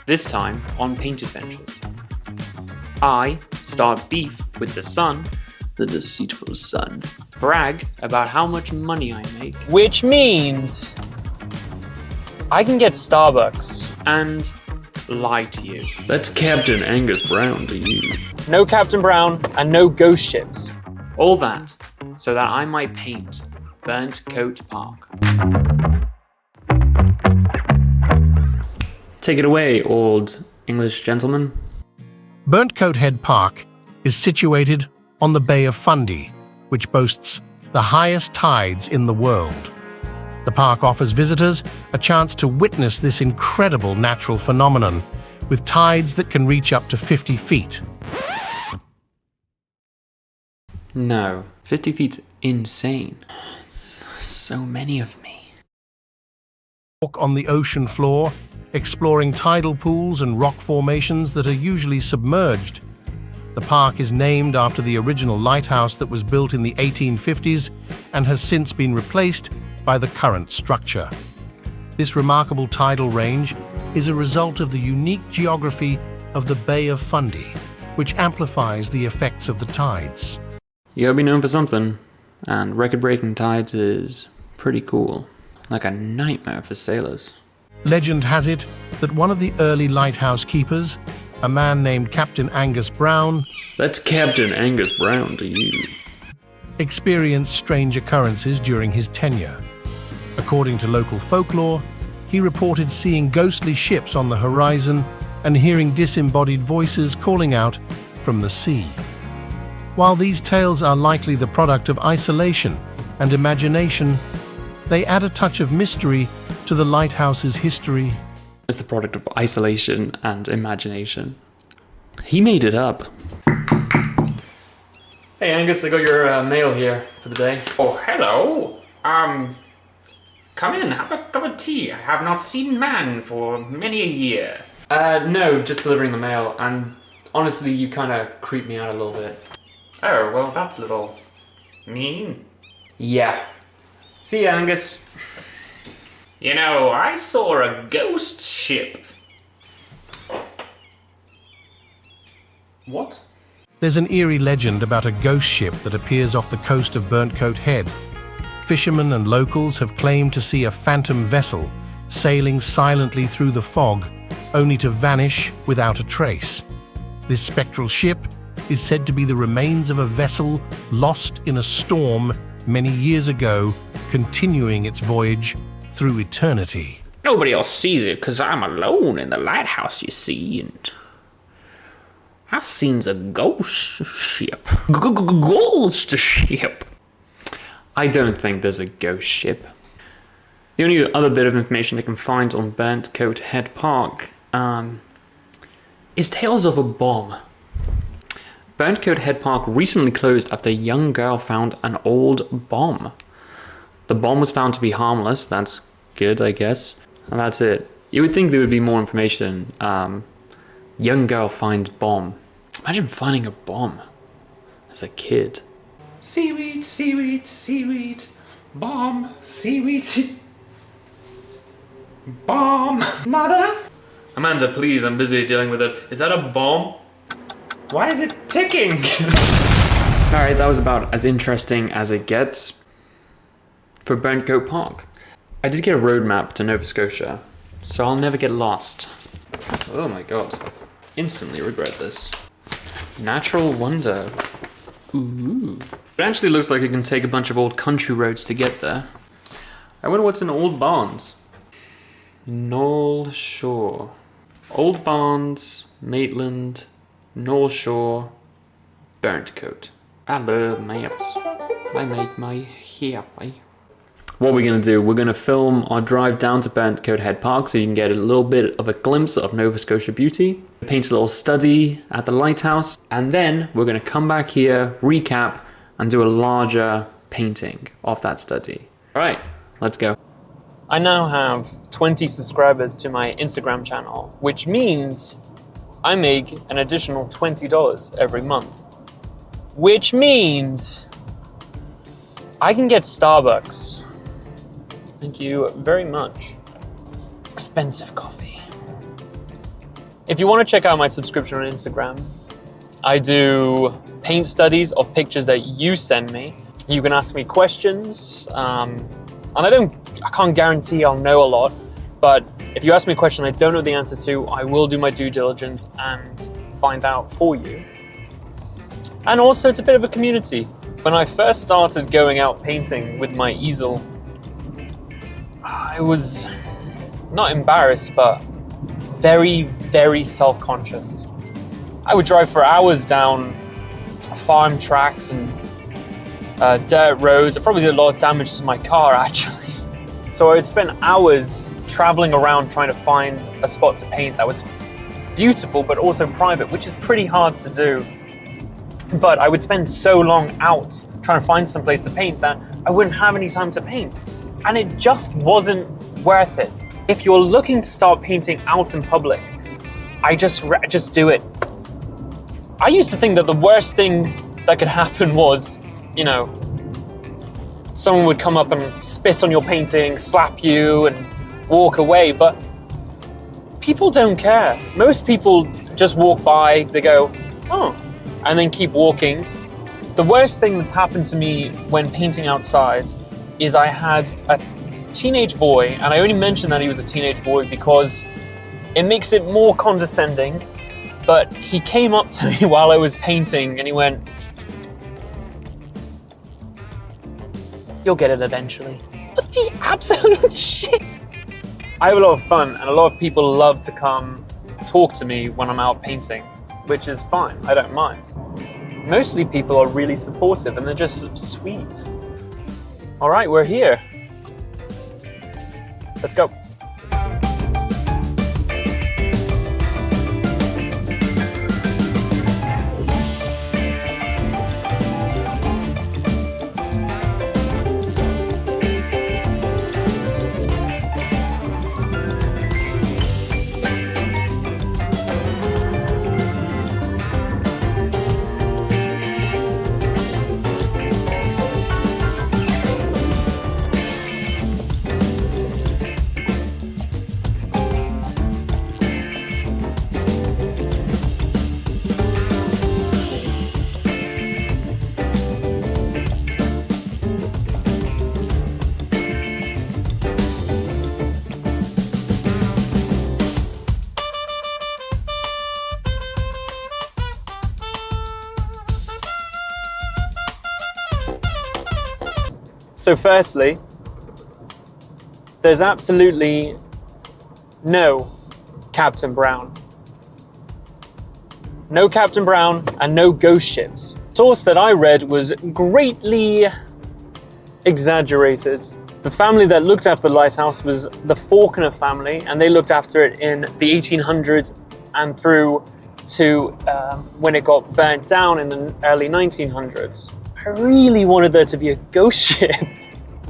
this time on paint adventures. I start beef with the sun, the deceitful sun, brag about how much money I make, which means I can get Starbucks. and lie to you. That's Captain Angus Brown to you. No Captain Brown and no ghost ships. All that so that I might paint Burntcoat Park. Take it away, old English gentleman. Burntcoat Park is situated on the Bay of Fundy, which boasts the highest tides in the world. The park offers visitors a chance to witness this incredible natural phenomenon, with tides that can reach up to 50 feet. No, 50 feet's insane. So many of me. Walk on the ocean floor, exploring tidal pools and rock formations that are usually submerged. The park is named after the original lighthouse that was built in the 1850s and has since been replaced by the current structure. This remarkable tidal range is a result of the unique geography of the Bay of Fundy, which amplifies the effects of the tides. You gotta be known for something, and record-breaking tides is pretty cool. Like a nightmare for sailors. Legend has it that one of the early lighthouse keepers, a man named Captain Angus Brown, That's Captain Angus Brown to you. experienced strange occurrences during his tenure. According to local folklore, he reported seeing ghostly ships on the horizon and hearing disembodied voices calling out from the sea. While these tales are likely the product of isolation and imagination, they add a touch of mystery to the lighthouse's history. It's the product of isolation and imagination. He made it up. Hey Angus, I got your mail here for the day. Oh, hello. Come in, have a cup of tea. I have not seen man for many a year. No, just delivering the mail, and honestly, you kind of creep me out a little bit. Oh, well, that's a little mean. Yeah. See ya, Angus. You know, I saw a ghost ship. What? There's an eerie legend about a ghost ship that appears off the coast of Burntcoat Head. Fishermen and locals have claimed to see a phantom vessel sailing silently through the fog, only to vanish without a trace. This spectral ship is said to be the remains of a vessel lost in a storm many years ago, continuing its voyage through eternity. Nobody else sees it because I'm alone in the lighthouse, you see, and I seen a ghost ship. Ghost ship. I don't think there's a ghost ship. The only other bit of information they can find on Burntcoat Park is tales of a bomb. Burntcoat Park recently closed after a young girl found an old bomb. The bomb was found to be harmless. That's good, I guess. And that's it. You would think there would be more information. Young girl finds bomb. Imagine finding a bomb as a kid. Seaweed, seaweed, seaweed. Bomb, seaweed, bomb. Mother? Amanda, please, I'm busy dealing with it. Is that a bomb? Why is it ticking? Alright, that was about as interesting as it gets for Burntcoat Park. I did get a road map to Nova Scotia, so I'll never get lost. Oh my god. Instantly regret this. Natural wonder. Ooh. It actually looks like it can take a bunch of old country roads to get there. I wonder what's in Old Barns. Knoll Shore. Old Barns, Maitland, Knoll Shore, Burntcoat. I love maps. I make my happy. What we're going to do, we're going to film our drive down to Burntcoat Park so you can get a little bit of a glimpse of Nova Scotia beauty. Paint a little study at the lighthouse, and then we're going to come back here, recap, and do a larger painting of that study. Alright, let's go. I now have 20 subscribers to my Instagram channel, which means I make an additional $20 every month. Which means I can get Starbucks. Thank you very much. Expensive coffee. If you want to check out my subscription on Instagram, I do paint studies of pictures that you send me. You can ask me questions, and I can't guarantee I'll know a lot, but if you ask me a question I don't know the answer to, I will do my due diligence and find out for you. And also, it's a bit of a community. When I first started going out painting with my easel, I was not embarrassed, but very, very self-conscious. I would drive for hours down farm tracks and dirt roads. I probably did a lot of damage to my car, actually. So I would spend hours traveling around trying to find a spot to paint that was beautiful, but also private, which is pretty hard to do. But I would spend so long out trying to find some place to paint that I wouldn't have any time to paint. And it just wasn't worth it. If you're looking to start painting out in public, I just do it. I used to think that the worst thing that could happen was, you know, someone would come up and spit on your painting, slap you and walk away, but people don't care. Most people just walk by, they go, oh, and then keep walking. The worst thing that's happened to me when painting outside is I had a teenage boy, and I only mention that he was a teenage boy because it makes it more condescending, but he came up to me while I was painting and he went, "You'll get it eventually." What the absolute shit? I have a lot of fun and a lot of people love to come talk to me when I'm out painting, which is fine, I don't mind. Mostly people are really supportive and they're just sweet. All right, we're here. Let's go. So firstly, there's absolutely no Captain Brown. No Captain Brown and no ghost ships. The source that I read was greatly exaggerated. The family that looked after the lighthouse was the Faulkner family, and they looked after it in the 1800s and through to when it got burnt down in the early 1900s. I really wanted there to be a ghost ship.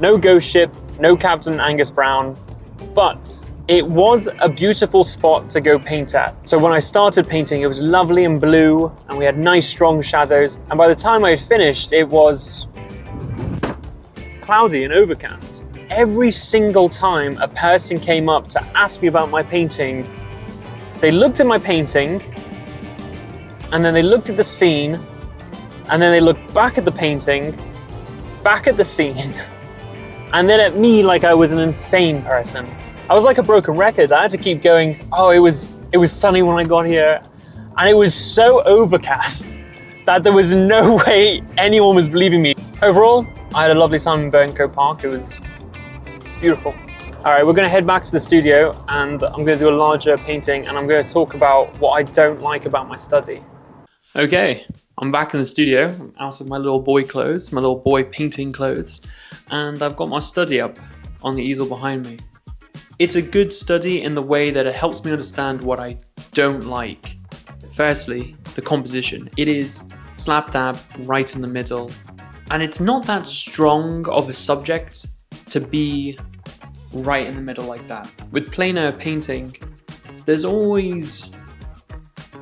No ghost ship, no Captain Angus Brown, but it was a beautiful spot to go paint at. So when I started painting, it was lovely and blue, and we had nice strong shadows. And by the time I finished, it was cloudy and overcast. Every single time a person came up to ask me about my painting, they looked at my painting, and then they looked at the scene, and then they looked back at the painting, back at the scene, and then at me like I was an insane person. I was like a broken record. I had to keep going, oh, it was sunny when I got here, and it was so overcast that there was no way anyone was believing me. Overall, I had a lovely time in Burntcoat Park. It was beautiful. All right, we're gonna head back to the studio, and I'm gonna do a larger painting, and I'm gonna talk about what I don't like about my study. Okay, I'm back in the studio. I'm out of my little boy clothes, my little boy painting clothes, and I've got my study up on the easel behind me. It's a good study in the way that it helps me understand what I don't like. Firstly, the composition. It is slap dab right in the middle, and it's not that strong of a subject to be right in the middle like that. With plein air painting, there's always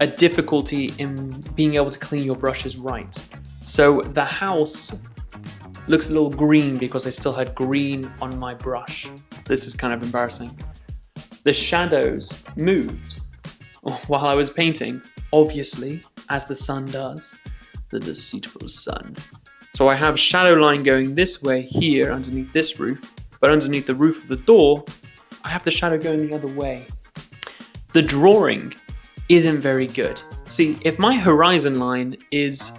a difficulty in being able to clean your brushes right. So the house looks a little green because I still had green on my brush. This is kind of embarrassing. The shadows moved. while I was painting, obviously, as the sun does, the deceitful sun. So I have shadow line going this way here underneath this roof, but underneath the roof of the door, I have the shadow going the other way. The drawing isn't very good. See, if my horizon line is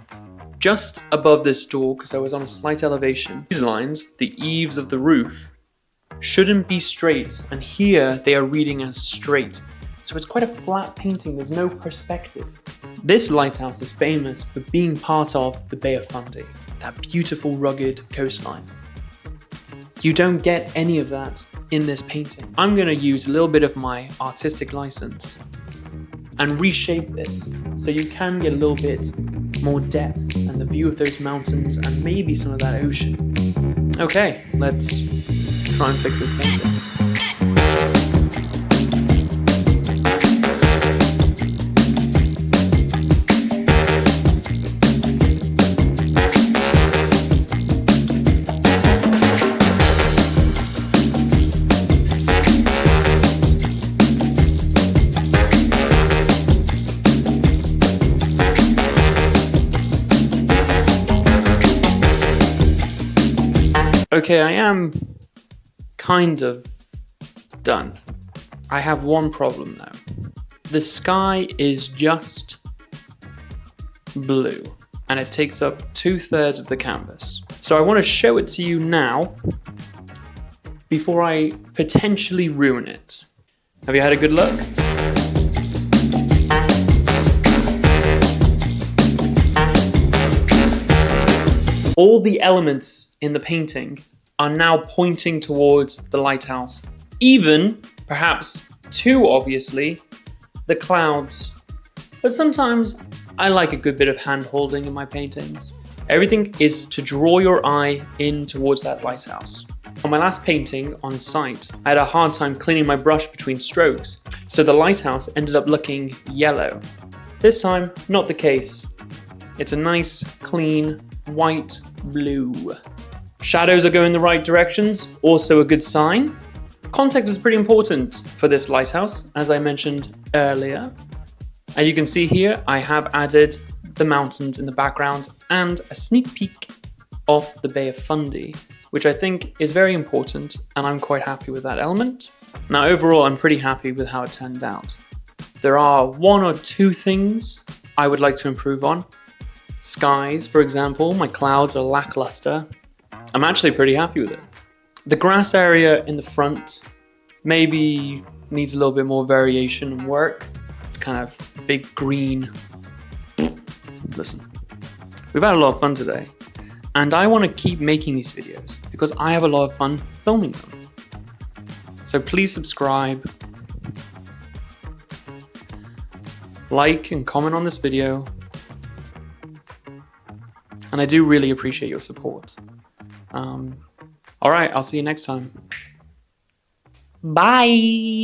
just above this door, because I was on a slight elevation, these lines, the eaves of the roof, shouldn't be straight, and here they are reading as straight. So it's quite a flat painting, there's no perspective. This lighthouse is famous for being part of the Bay of Fundy, that beautiful rugged coastline. You don't get any of that in this painting. I'm gonna use a little bit of my artistic license and reshape this so you can get a little bit more depth and the view of those mountains and maybe some of that ocean. Okay, let's try and fix this painting. Okay, I am kind of done. I have one problem though. The sky is just blue and it takes up 2/3 of the canvas. So I want to show it to you now before I potentially ruin it. Have you had a good look? All the elements in the painting are now pointing towards the lighthouse. Even, perhaps too obviously, the clouds. But sometimes I like a good bit of hand holding in my paintings. Everything is to draw your eye in towards that lighthouse. On my last painting on site, I had a hard time cleaning my brush between strokes, so the lighthouse ended up looking yellow. This time, not the case. It's a nice, clean, white, blue. Shadows are going the right directions, also a good sign. Context is pretty important for this lighthouse, as I mentioned earlier. And you can see here, I have added the mountains in the background and a sneak peek of the Bay of Fundy, which I think is very important, and I'm quite happy with that element. Now, overall, I'm pretty happy with how it turned out. There are one or two things I would like to improve on. Skies, for example, my clouds are lackluster. I'm actually pretty happy with it. The grass area in the front maybe needs a little bit more variation and work. It's kind of big green. Listen, we've had a lot of fun today, and I want to keep making these videos because I have a lot of fun filming them. So please subscribe, like and comment on this video, and I do really appreciate your support. All right, I'll see you next time. Bye.